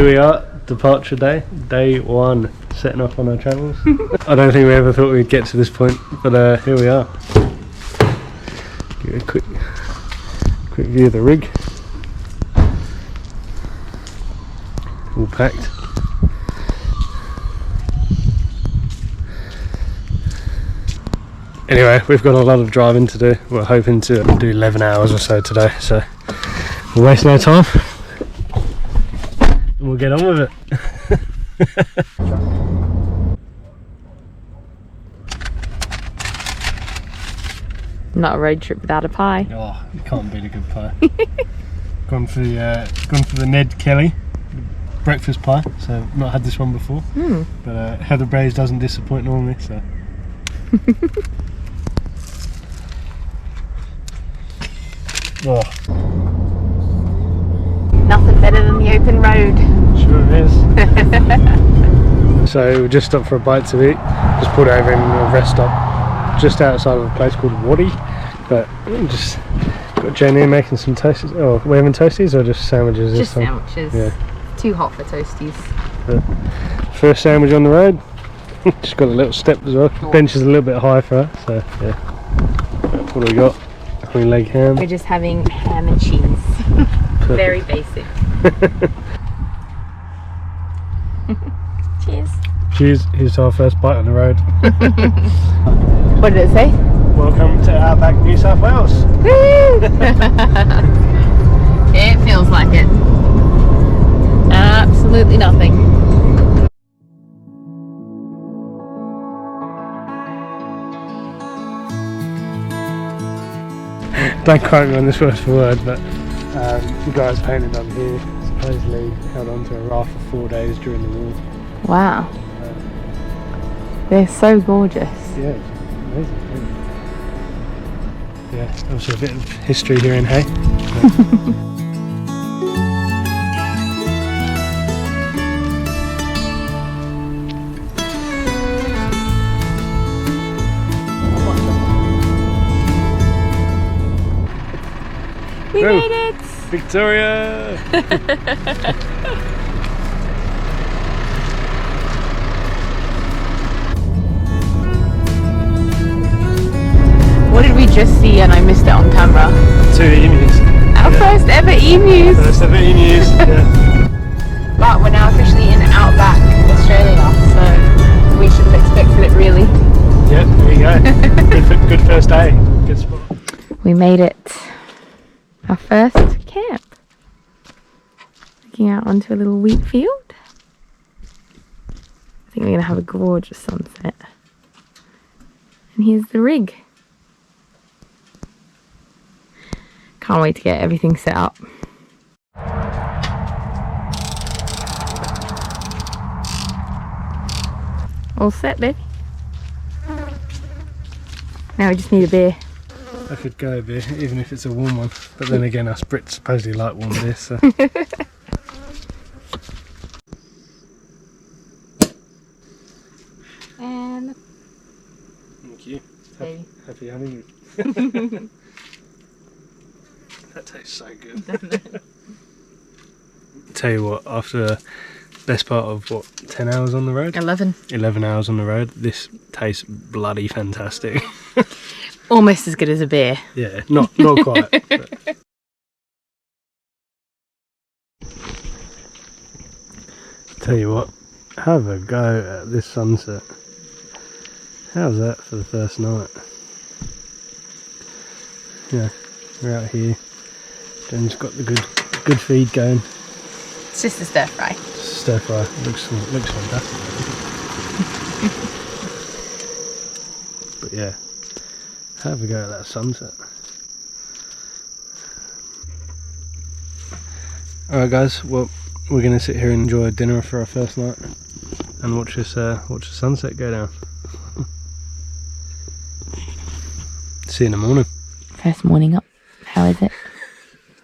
we are, departure day 1, setting off on our travels. I don't think we ever thought we'd get to this point, but here we are. Give you a quick view of the rig. All packed. Anyway, we've got a lot of driving to do. We're hoping to do 11 hours or so today, so we'll waste no time and we'll get on with it. Not a road trip without a pie. Oh, you can't beat a good pie. gone for the Ned Kelly breakfast pie, so not had this one before. But Heather Braze doesn't disappoint normally, so. Oh. Nothing better than the open road. Sure it is. So we just stopped for a bite to eat. Just pulled over in a rest stop just outside of a place called Waddy. But just got Jenny making some toasties. Oh, we're having toasties or just sandwiches? Just sandwiches. Yeah. Too hot for toasties. But first sandwich on the road. Just got a little step as well. Oh. Bench is a little bit high for her, so yeah. What do we got? Honey leg ham. We're just having ham and cheese. Very basic. Cheers. Cheers. Here's our first bite on the road. What did it say? Welcome to Outback New South Wales. It feels like it. Absolutely nothing. Don't quote me on this word for word, but the guys painted on here supposedly held on to a raft for 4 days during the war. Wow. They're so gorgeous. Yeah, it's amazing. Yeah, obviously a bit of history here in Hay. We made it! Victoria! What did we just see and I missed it on camera? 2 emus. Our first ever emus! First ever emus, yeah. But we're now officially in Outback, Australia, so we shouldn't have expected it really. Yep, there you go. Good first day. Good spot. We made it. Our first camp. Looking out onto a little wheat field. I think we're going to have a gorgeous sunset. And here's the rig. Can't wait to get everything set up. All set, baby. Now we just need a beer. I could go a beer, even if it's a warm one. But then again, us Brits supposedly like warm beer, so. And Thank you. Hey. Happy honeymoon. That tastes so good. Tell you what, after the best part of 10 hours on the road? 11 hours on the road, this tastes bloody fantastic. Almost as good as a beer. Yeah, not quite. But. Tell you what, have a go at this sunset. How's that for the first night? Yeah, we're out here. Jen's got the good feed going. It's just a stir fry. Stir fry. Looks fantastic. But yeah, have a go at that sunset. Alright guys, well we're going to sit here and enjoy dinner for our first night and watch the sunset go down. See you in the morning. First morning up. How is it?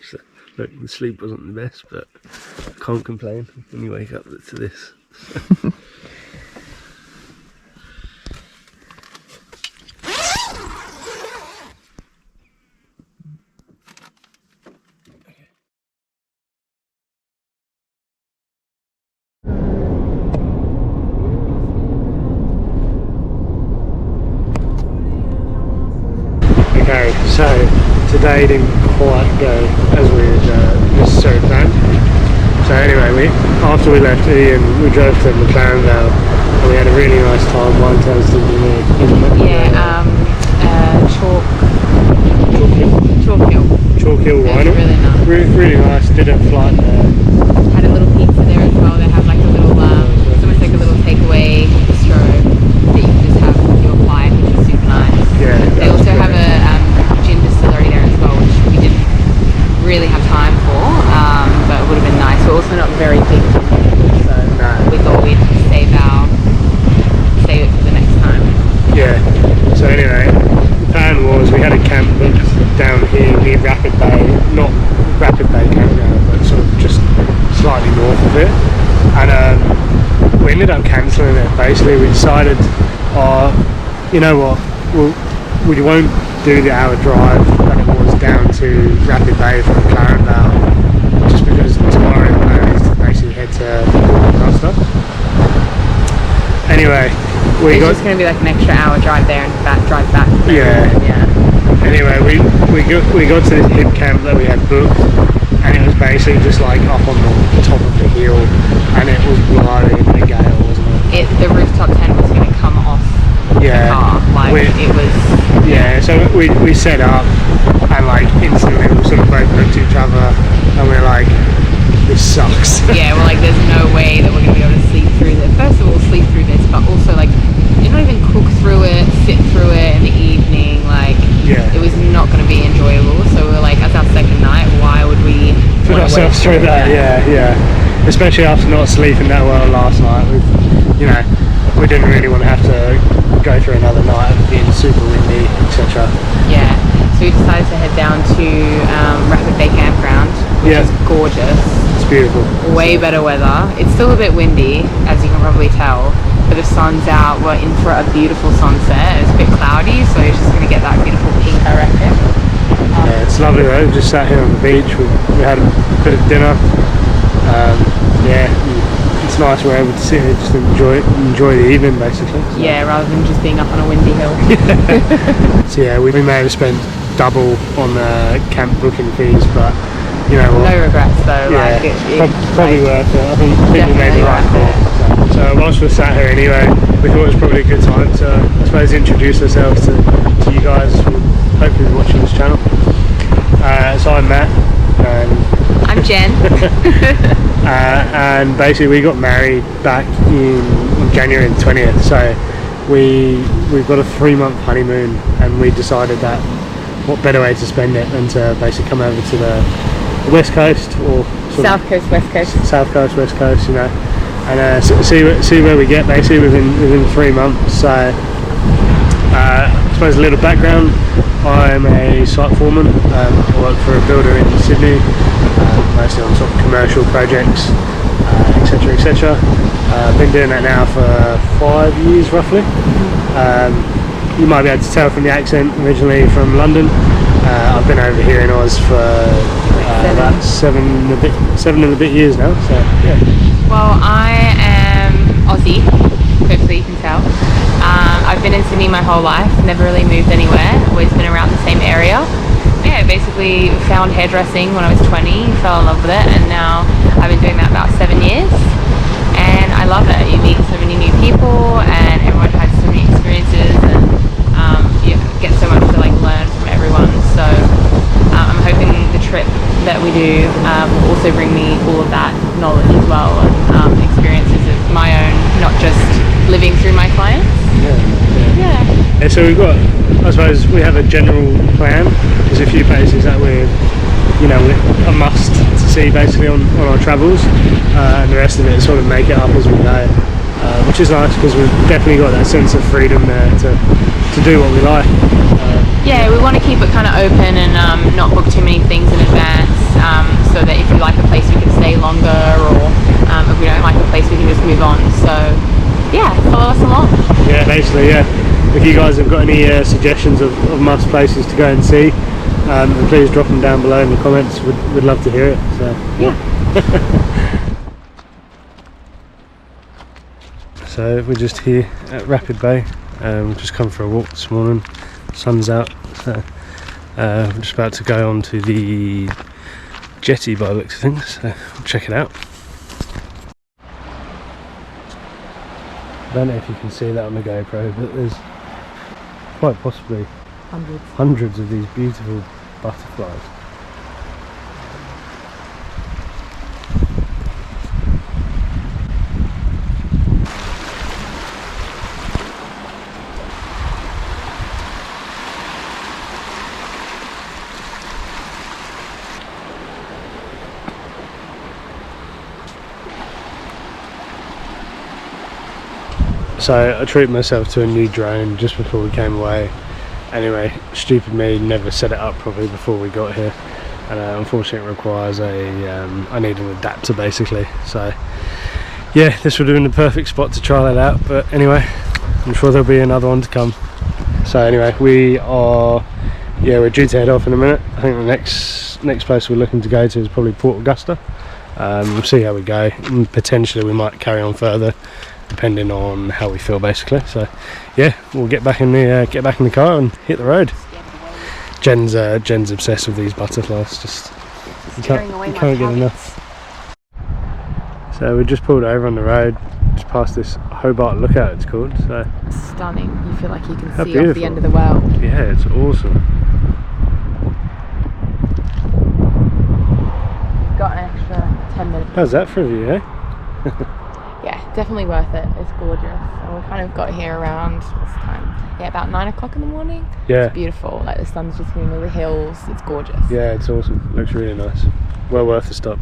So, look, the sleep wasn't the best, but I can't complain when you wake up to this. So today didn't quite go as we had necessarily planned. So anyway, after we left Ian, we drove to McLarenville and we had a really nice time. Wine tasting Chalk Hill Winery. Really nice. Really nice. Did a flight there. Had a little pizza there as well. They have like a little, it's almost like a little takeaway bistro that you can just have with your flight, which is super nice. Yeah. They also have a gin distillery there as well, which we didn't really have time for, but it would have been nice. We're also not very big people, so we thought we'd save it for the next time. Yeah. So anyway, the plan was we had a camp booked down here near Rapid Bay, not Rapid Bay campground, but sort of just slightly north of it. And we ended up cancelling it. Basically, we decided, you know what, we won't do the hour drive that it was down to Rapid Bay from Clarendale, just because tomorrow the plan is to basically head to Costa. Anyway, it's just going to be like an extra hour drive there and drive back. Yeah. Anyway, we got to this hip camp that we had booked, and it was basically just like up on the top of the hill, and it was blowing a gale, wasn't it? The rooftop tent was going to come off the car, it was. Yeah, so we set up, and like instantly we sort of both looked at each other, and we're like, this sucks. Yeah, we're like, there's no way that we're going to be able to sleep through this. First of all, sleep through this, but also like, you're not even cook through it, sit through it in the evening, like, it was not going to be enjoyable. So we were like, as our second night, why would we put ourselves through that? Yeah. Especially after not sleeping that well last night, we didn't really want to have to go through another night of being super windy, etc. Yeah, so we decided to head down to Rapid Bay Campground, which is gorgeous. It's beautiful. Way better weather. It's still a bit windy, as you can probably tell, but the sun's out. We're in for a beautiful sunset. It's a bit cloudy, so it's just going to get that beautiful pink, I reckon. Yeah, it's lovely though. We just sat here on the beach. We had a bit of dinner. It's nice we're able to sit here just enjoy the evening basically. So. Yeah, rather than just being up on a windy hill. So yeah, we may have spent double on camp booking fees, but you know what? No regrets though. Yeah, probably worth it. I think we made the right call. So whilst we're sat here anyway, we thought it was probably a good time to, I suppose, introduce ourselves to you guys who hopefully be watching this channel. So I'm Matt. I'm Jen. And basically we got married back on January the 20th, so we've got a 3-month honeymoon, and we decided that what better way to spend it than to basically come over to the west coast, or South Coast, West Coast. South Coast, West Coast, and see where we get basically within 3 months. So I suppose a little background. I'm a site foreman. I work for a builder in Sydney, mostly on sort of commercial projects, etc. I've been doing that now for 5 years roughly. You might be able to tell from the accent, originally from London. I've been over here in Oz for about seven and a bit years now. So yeah. Well, I am Aussie, hopefully you can tell. I've been in Sydney my whole life, never really moved anywhere, always been around the same area. Yeah, basically found hairdressing when I was 20, fell in love with it, and now I've been doing that about 7 years, and I love it. You meet so many new people, and everyone has so many experiences, and you get so much to like learn from everyone. So I'm hoping the trip that we do will also bring me all of that knowledge as well, and experiences of my own, not just living through my clients. Yeah. So we've got, I suppose we have a general plan. There's a few places that we're a must to see basically on our travels, and the rest of it sort of make it up as we go, which is nice because we've definitely got that sense of freedom there to do what we like. Yeah, we want to keep it kind of open and not book too many things in advance, so that if we like a place we can stay longer, or if we don't like a place we can just move on. So yeah, follow us along. Yeah, basically, yeah. If you guys have got any suggestions of must places to go and see, then please drop them down below in the comments. We'd love to hear it. So yeah. So we're just here at Rapid Bay. We've just come for a walk this morning. Sun's out, so I'm just about to go on to the jetty by the looks of things, so we'll check it out. I don't know if you can see that on the GoPro, but there's quite possibly hundreds of these beautiful butterflies. So I treated myself to a new drone just before we came away. Anyway, stupid me, never set it up properly before we got here, and unfortunately it requires I need an adapter basically. So yeah, this would have been the perfect spot to try that out, but anyway, I'm sure there'll be another one to come. So anyway, we're due to head off in a minute. I think the next place we're looking to go to is probably Port Augusta. We'll see how we go, and potentially we might carry on further depending on how we feel basically. So yeah, we'll get back in the car and hit the road. Jen's obsessed with these butterflies, just you can't get enough. So we just pulled over on the road just past this Hobart Lookout, it's called. So stunning. You feel like you can see beautiful. off the end of the world. Yeah, it's awesome. You've got an extra 10 minutes. How's that for a view, eh? Yeah, definitely worth it. It's gorgeous. And we kind of got here around this time. Yeah, about 9 o'clock in the morning. Yeah. It's beautiful. Like the sun's just hitting all the hills. It's gorgeous. Yeah, it's awesome. Looks really nice. Well worth the stop.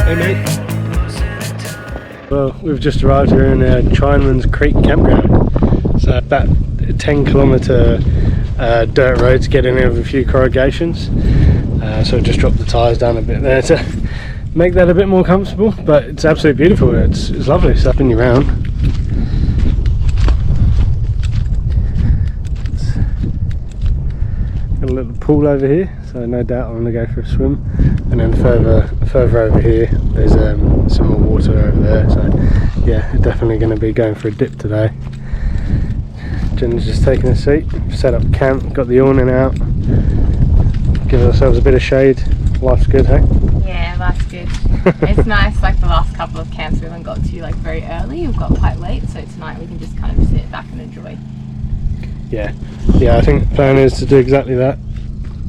Hey mate. Well, we've just arrived here in Chinaman's Creek campground. So about a 10-kilometre dirt road to get in here with a few corrugations. So just dropped the tyres down a bit there to make that a bit more comfortable. But it's absolutely beautiful. It's lovely. So spin you around. Got a little pool over here, so no doubt I'm going to go for a swim. And then further over here, there's some more water over there. So yeah, definitely going to be going for a dip today. Jen's just taking a seat, set up camp, got the awning out, give ourselves a bit of shade. Life's good, hey? Yeah, life's good. It's nice, like the last couple of camps we haven't got to like very early, we've got quite late, so tonight we can just kind of sit back and enjoy. Yeah, I think the plan is to do exactly that.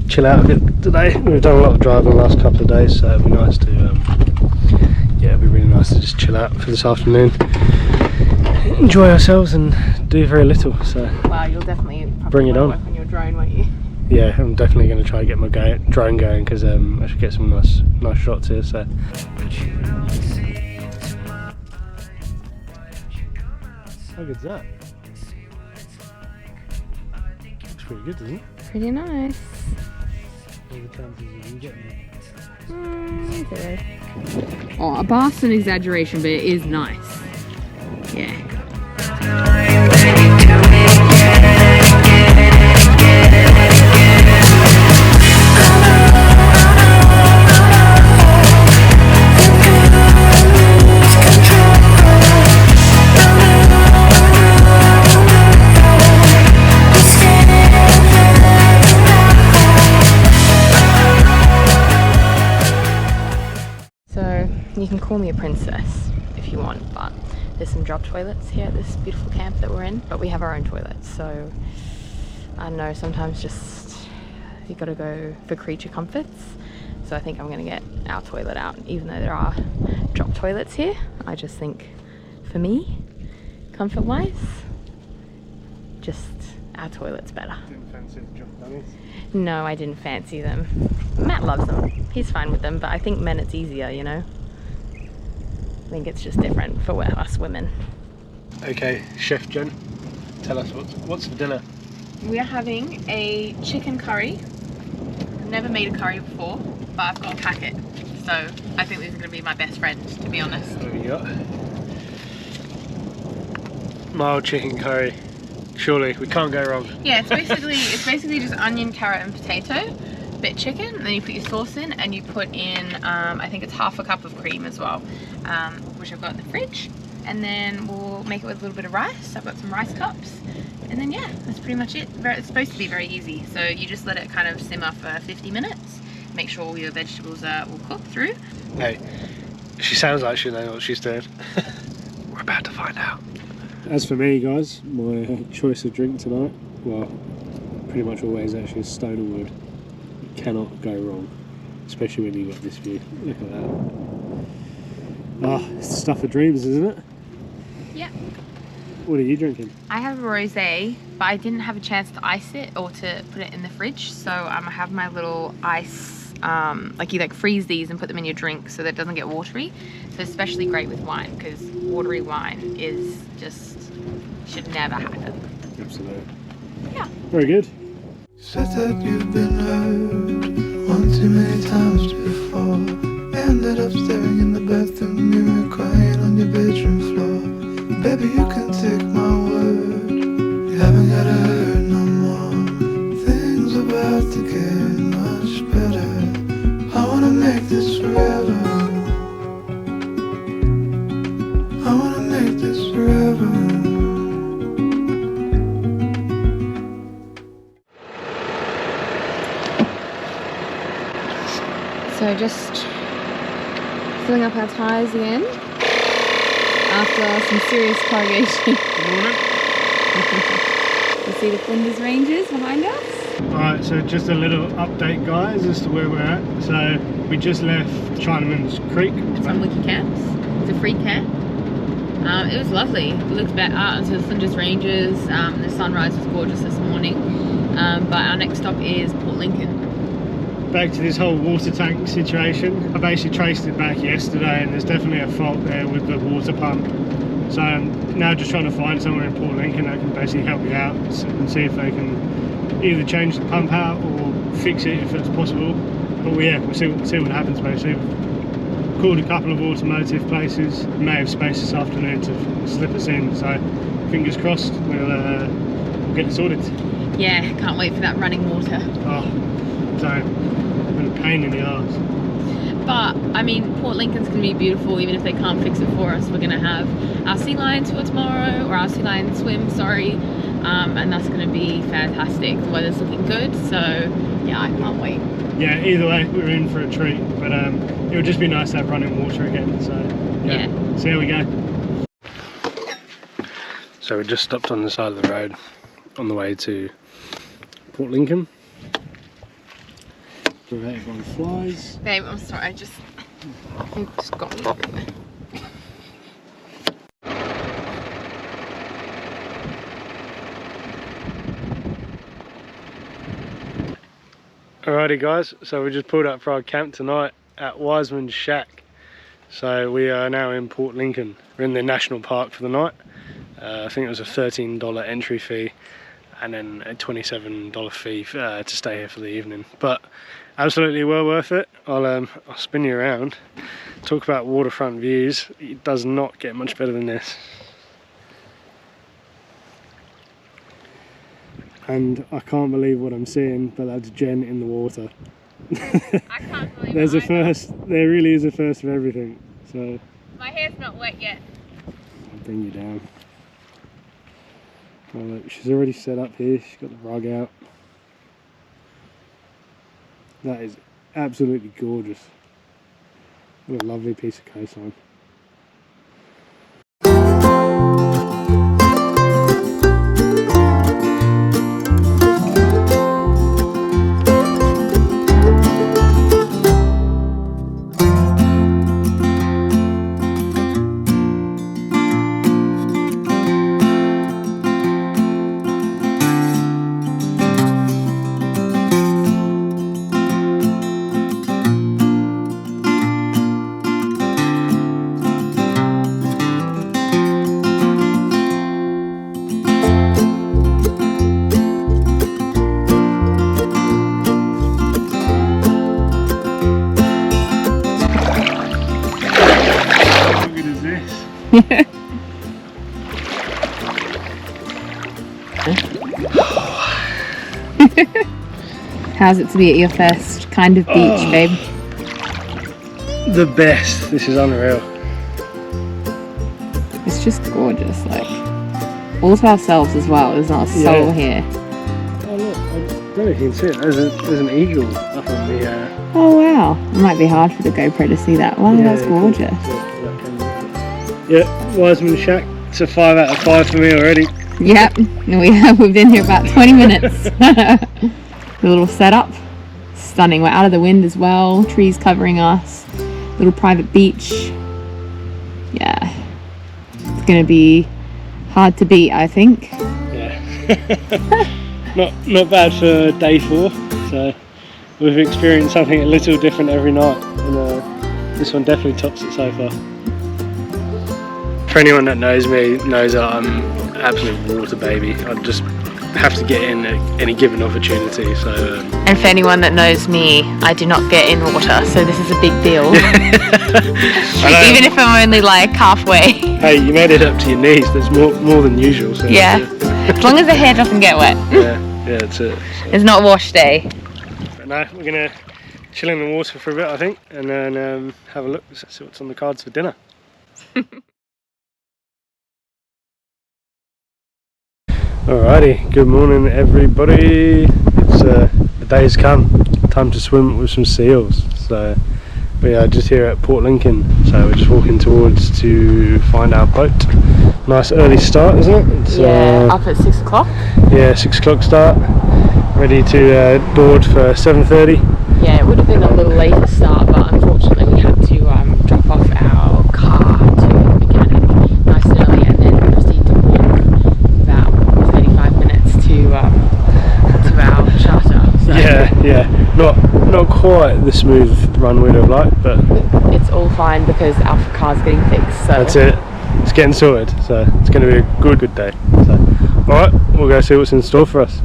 Chill out a bit today. We've done a lot of driving the last couple of days, so it'd be nice to it'd be really nice to just chill out for this afternoon, enjoy ourselves and do very little. So wow, you'll definitely bring it on. Work on your drone, won't you? Yeah, I'm definitely going to try and get my drone going, because I should get some nice shots here. So how good's that? Looks pretty good, doesn't it? Pretty nice. What are the chances of you getting it? Oh, a bath's an exaggeration, but it is nice. Yeah. You can call me a princess if you want, but there's some drop toilets here at this beautiful camp that we're in, but we have our own toilets, so I don't know, sometimes just you gotta go for creature comforts. So I think I'm gonna get our toilet out, even though there are drop toilets here. I just think for me, comfort wise, just our toilet's better. Didn't fancy the drop dummies? No, I didn't fancy them. Matt loves them, he's fine with them, but I think men it's easier, you know? I think it's just different for us women. Okay, Chef Jen, tell us what's for dinner. We are having a chicken curry. I've never made a curry before, but I've got a packet. So I think these are going to be my best friends, to be honest. What have you got? Mild chicken curry, Surely, we can't go wrong. Yeah, it's basically just onion, carrot and potato, bit chicken, and then you put your sauce in and you put in, I think it's half a cup of cream as well, which I've got in the fridge. And then we'll make it with a little bit of rice. I've got some rice cups. And then yeah, that's pretty much it. It's supposed to be very easy. So you just let it kind of simmer for 50 minutes. Make sure all your vegetables will cook through. Hey, she sounds like she knows what she's doing. We're about to find out. As for me guys, my choice of drink tonight, well, pretty much always actually is Stoner Wood. You cannot go wrong, especially when you got this view. Look at that. Ah, it's the stuff of dreams, isn't it? Yeah. What are you drinking? I have a rosé, but I didn't have a chance to ice it or to put it in the fridge. So I have my little ice, like you freeze these and put them in your drink so that it doesn't get watery. So especially great with wine, because watery wine is just, should never happen. Absolutely. Yeah. Very good. Said that you've been hurt one too many times before. Ended up staring in the bathroom mirror, crying on your bedroom floor. Baby, you can take my word, you haven't gotta hurt no more. Things about to get much better. I wanna make this forever. I wanna make this forever. So just filling up our tyres again after some serious corrugation. Good morning. You see the Flinders Ranges behind us? Alright, so just a little update guys as to where we're at. So we just left Chinaman's Creek. It's on Wiki Camps. It's a free camp. It was lovely. We looked back out into the Flinders Ranges. The sunrise was gorgeous this morning. But our next stop is Port Lincoln. Back to this whole water tank situation. I basically traced it back yesterday and there's definitely a fault there with the water pump. So I'm now just trying to find somewhere in Port Lincoln that can basically help me out and see if they can either change the pump out or fix it if it's possible. But yeah, we'll see what happens basically. We've called a couple of automotive places. May have space this afternoon to slip us in, so fingers crossed we'll get it sorted. Yeah, can't wait for that running water. Oh, so a pain in the arse. But I mean, Port Lincoln's gonna be beautiful even if they can't fix it for us. We're gonna have our sea lion tour tomorrow, or our sea lion swim, sorry, and that's gonna be fantastic. The weather's looking good, so yeah, I can't wait. Yeah, either way, we're in for a treat. But it would just be nice to have running water again. So yeah. See how we go. So we just stopped on the side of the road on the way to Port Lincoln. Where everyone flies. Babe, I'm sorry, it just got me everywhere. Alrighty guys, so we just pulled up for our camp tonight at Wiseman's shack. So we are now in Port Lincoln. We're in the national park for the night. I think it was a $13 entry fee and then a $27 fee to stay here for the evening. But absolutely well worth it. I'll spin you around. Talk about waterfront views. It does not get much better than this. And I can't believe what I'm seeing, but that's Jen in the water. I can't believe There's it a first, there really is a first for everything. So my hair's not wet yet. I'll bring you down. Oh, look, she's already set up here, she's got the rug out. That is absolutely gorgeous. What a lovely piece of coastline. How's it to be at your first kind of beach, babe? The best. This is unreal. It's just gorgeous, like all to ourselves as well. There's not a soul here. Oh look, I don't know if you can see it. There's an eagle up on the. Oh wow! It might be hard for the GoPro to see that. Wow, that's gorgeous. Yeah, Wiseman shack. It's a 5 out of 5 for me already. Yep, we've been here about 20 minutes. The little setup, stunning. We're out of the wind as well. Trees covering us. Little private beach. Yeah, it's gonna be hard to beat, I think. Yeah. not bad for day 4. So we've experienced something a little different every night, and this one definitely tops it so far. For anyone that knows me, knows that I'm an absolute water baby. I just have to get in at any given opportunity. So. And for anyone that knows me, I do not get in water, so this is a big deal. Even if I'm only like halfway. Hey, you made it up to your knees. That's more than usual. So yeah. As long as the hair doesn't get wet. Yeah, that's it. So. It's not wash day. But no, we're gonna chill in the water for a bit, I think, and then have a look, see what's on the cards for dinner. Alrighty, good morning everybody. It's the day's come. Time to swim with some seals. So we are just here at Port Lincoln. So we're just walking towards to find our boat. Nice early start, isn't it? It's, up at 6 o'clock. Yeah, 6 o'clock start. Ready to board for 7:30. Yeah, it would have been a little later start, but unfortunately we had to drop off our car to the mechanic nice and early, and then proceed to walk about 35 minutes to our charter. So Yeah, not quite the smooth run we'd have liked, but it's all fine because our car's getting fixed. So that's it. It's getting sorted, so it's going to be a good day. So, all right, we'll go see what's in store for us.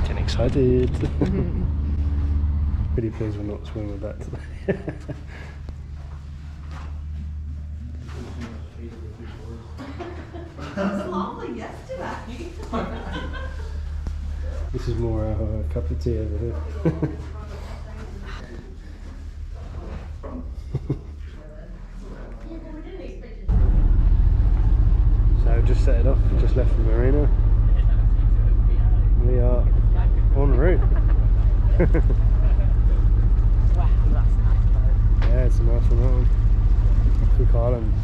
Getting excited. Pretty pleased we're not swimming with that today. That was lovely yesterday. This is more a cup of tea over here. So just set it off, just left the marina. We are en route. wow, that's a nice boat. Yeah, it's a nice one, that one. Cook Islands.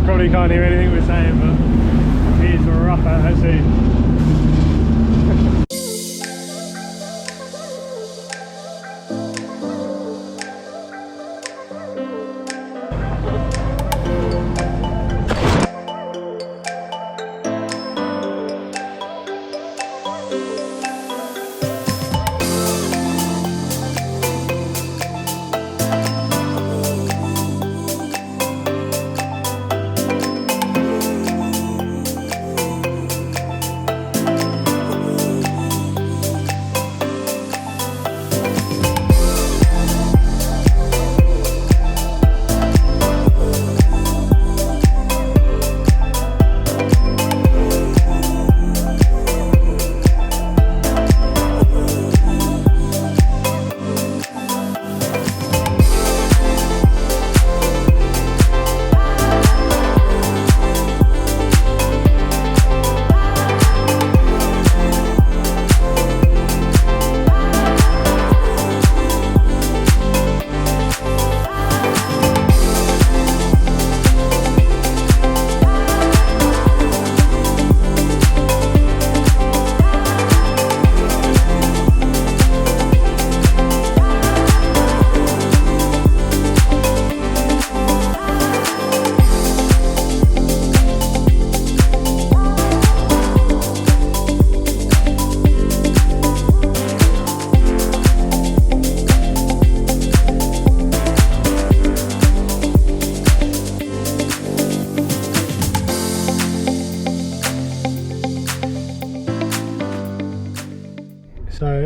Probably can't hear anything we're saying, but it is rough out at sea.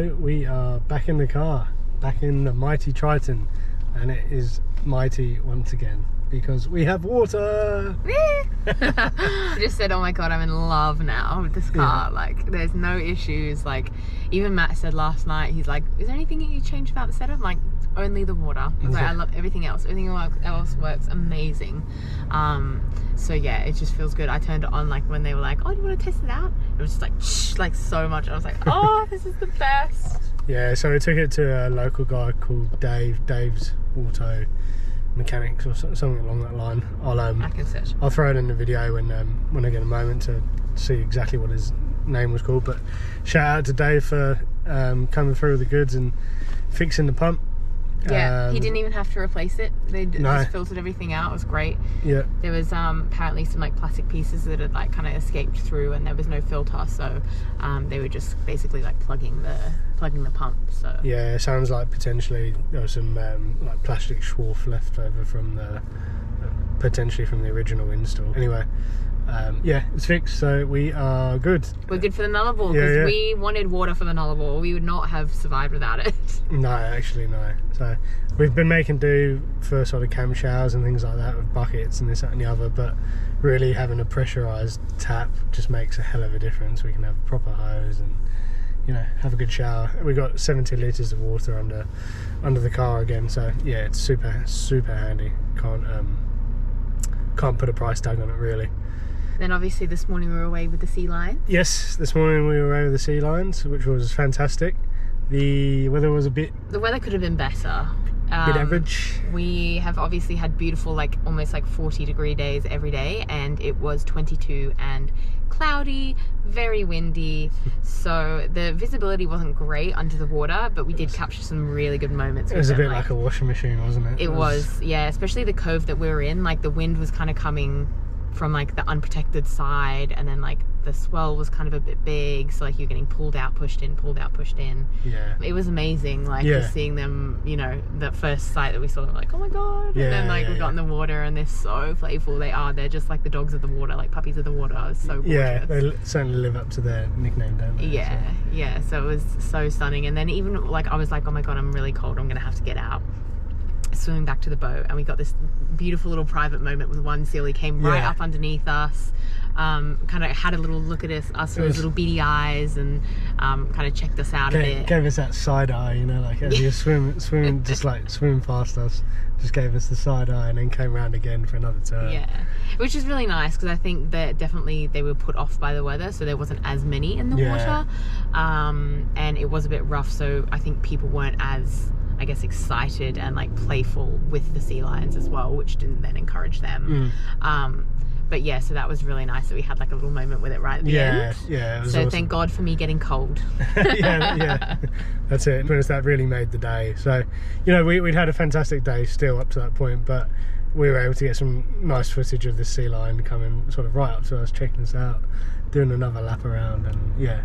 So we are back in the car, back in the mighty Triton, and it is mighty once again because we have water. I just said, oh my god, I'm in love now with this car. Like, there's no issues. Like, even Matt said last night, he's like, is there anything you change about the setup? I'm like, only the water. I was like, I love everything else. Everything else works amazing. So yeah, it just feels good. I turned it on like when they were like, oh, do you want to test it out? It was just like, shh, like so much. I was like, oh, this is the best. Yeah, so we took it to a local guy called Dave's Auto Mechanics or something along that line. I can search. I'll throw it in the video when I get a moment to see exactly what his name was called. But shout out to Dave for coming through with the goods and fixing the pump. Yeah, he didn't even have to replace it. They just filtered everything out. It was great. Yeah. There was apparently some like plastic pieces that had like kind of escaped through, and there was no filter, so they were just basically like plugging the pump. So yeah, it sounds like potentially there was some like plastic swarf left over from the potentially from the original install. Anyway. Yeah, it's fixed, so we are good. We're good for the Nullarbor because we wanted water for the Nullarbor. We would not have survived without it. No, actually no. So we've been making do for sort of camp showers and things like that with buckets and this, that and the other, but really having a pressurised tap just makes a hell of a difference. We can have a proper hose and, you know, have a good shower. We got 70 litres of water under the car again, so yeah, it's super handy. Can't put a price tag on it really. Then obviously this morning we were away with the Sealions. Yes, this morning we were away with the Sealions, which was fantastic. The weather was the weather could have been better. Bit average. We have obviously had beautiful, like almost like 40-degree days every day, and it was 22 and cloudy, very windy. So the visibility wasn't great under the water, but we did capture some really good moments. It was a bit like a washing machine, wasn't it? It was, yeah, especially the cove that we were in. Like the wind was kind of coming from like the unprotected side, and then like the swell was kind of a bit big, so like you're getting pulled out, pushed in. Yeah, it was amazing. Like just seeing them, you know, the first sight that we saw them, like, oh my god. And then like we got in the water, and they're so playful. They're just like the dogs of the water, like puppies of the water. It's so gorgeous. Yeah, they certainly live up to their nickname, don't they? Yeah, so it was so stunning. And then even like I was like, oh my god, I'm really cold, I'm gonna have to get out, swimming back to the boat, and we got this beautiful little private moment with one seal. He came right up underneath us, kind of had a little look at us with his little beady eyes, and kind of checked us out a bit. Gave us that side eye, you know, like as you swimming, just like swimming past us, just gave us the side eye, and then came around again for another turn. Yeah, which is really nice because I think that definitely they were put off by the weather, so there wasn't as many in the water, and it was a bit rough, so I think people weren't as, I guess, excited and like playful with the Sealions as well, which didn't then encourage them. But yeah, so that was really nice that we had like a little moment with it right at the end. Yeah, it was so awesome. Thank God for me getting cold. yeah, that's it. That really made the day. So, you know, we'd had a fantastic day still up to that point, but we were able to get some nice footage of the sea lion coming sort of right up to us, checking us out, doing another lap around, and yeah,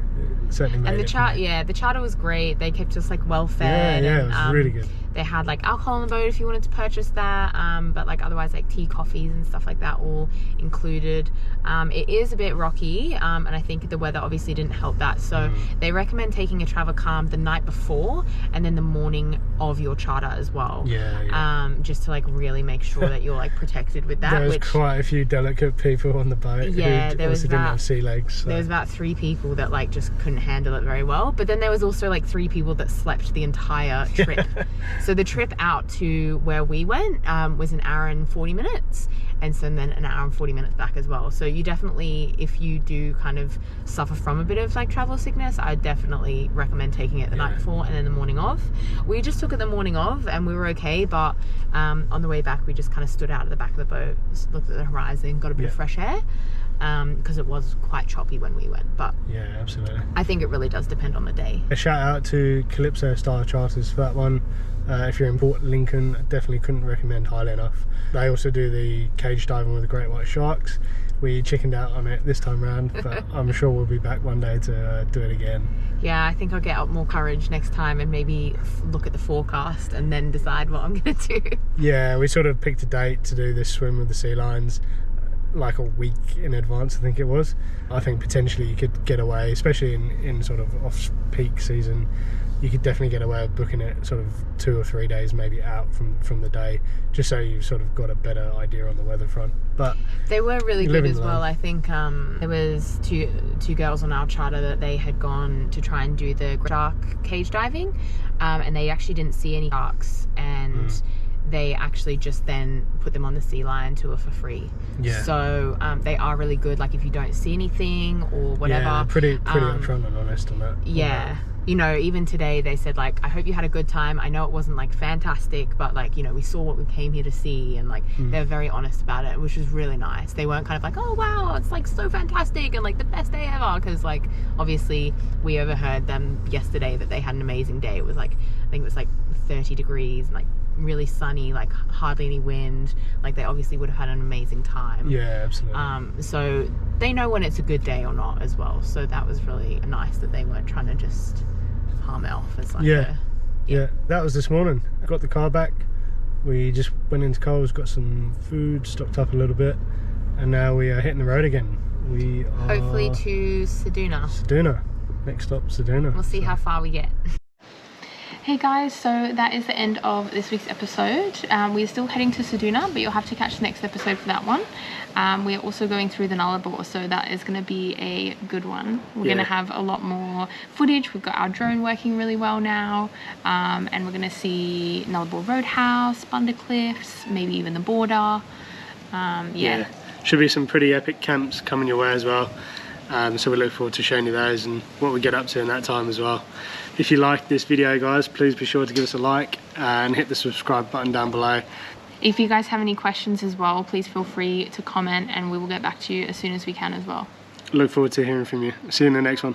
it certainly made it. The charter was great. They kept us like well fed. Yeah, it was really good. They had like alcohol on the boat if you wanted to purchase that, but like otherwise like tea, coffees and stuff like that all included. It is a bit rocky, and I think the weather obviously didn't help that, so they recommend taking a travel calm the night before and then the morning of your charter as well. Just to like really make sure that you're like protected with that. There was quite a few delicate people on the boat who didn't have sea legs. So. There was about 3 people that like just couldn't handle it very well, but then there was also like 3 people that slept the entire trip. So the trip out to where we went was an hour and 40 minutes, and so then an hour and 40 minutes back as well. So you definitely, if you do kind of suffer from a bit of like travel sickness, I definitely recommend taking it the night before and then the morning of. We just took it the morning of and we were okay, but on the way back we just kind of stood out at the back of the boat, just looked at the horizon, got a bit of fresh air, because it was quite choppy when we went. But yeah, absolutely, I think it really does depend on the day. A shout out to Calypso Star Charters for that one. If you're in Port Lincoln, I definitely couldn't recommend highly enough. They also do the cage diving with the great white sharks. We chickened out on it this time round, but I'm sure we'll be back one day to do it again. Yeah, I think I'll get up more courage next time and maybe look at the forecast and then decide what I'm going to do. Yeah, we sort of picked a date to do this swim with the Sealions like a week in advance, I think it was. I think potentially you could get away, especially in sort of off-peak season, you could definitely get away with booking it sort of 2 or 3 days maybe out from the day, just so you've sort of got a better idea on the weather front. But they were really good as well. I think there was two girls on our charter that they had gone to try and do the shark cage diving, and they actually didn't see any sharks, and they actually just then put them on the Sea Lion tour for free. Yeah. So they are really good. Like if you don't see anything or whatever. Yeah, pretty upfront and honest on that. Yeah. You know, even today they said like, I hope you had a good time. I know it wasn't like fantastic, but like, you know, we saw what we came here to see, and like they're very honest about it, which was really nice. They weren't kind of like, oh wow, it's like so fantastic and like the best day ever, because like obviously we overheard them yesterday that they had an amazing day. It was like, I think it was like 30 degrees and like really sunny, like hardly any wind. Like they obviously would have had an amazing time. Yeah, absolutely. So they know when it's a good day or not as well. So that was really nice that they weren't trying to just palm it off as like yeah, that was this morning. Got the car back, we just went into Coles, got some food, stocked up a little bit, and now we are hitting the road again. We are hopefully to Seduna. Next stop Seduna. We'll see how far we get. Hey guys, so that is the end of this week's episode. We're still heading to Seduna, but you'll have to catch the next episode for that one. We're also going through the Nullarbor, so that is going to be a good one. We're going to have a lot more footage. We've got our drone working really well now, and we're going to see Nullarbor Roadhouse, Bunder Cliffs, maybe even the border. Yeah. Should be some pretty epic camps coming your way as well. So we look forward to showing you those and what we get up to in that time as well. If you liked this video guys, please be sure to give us a like and hit the subscribe button down below. If you guys have any questions as well, please feel free to comment and we will get back to you as soon as we can as well. Look forward to hearing from you. See you in the next one.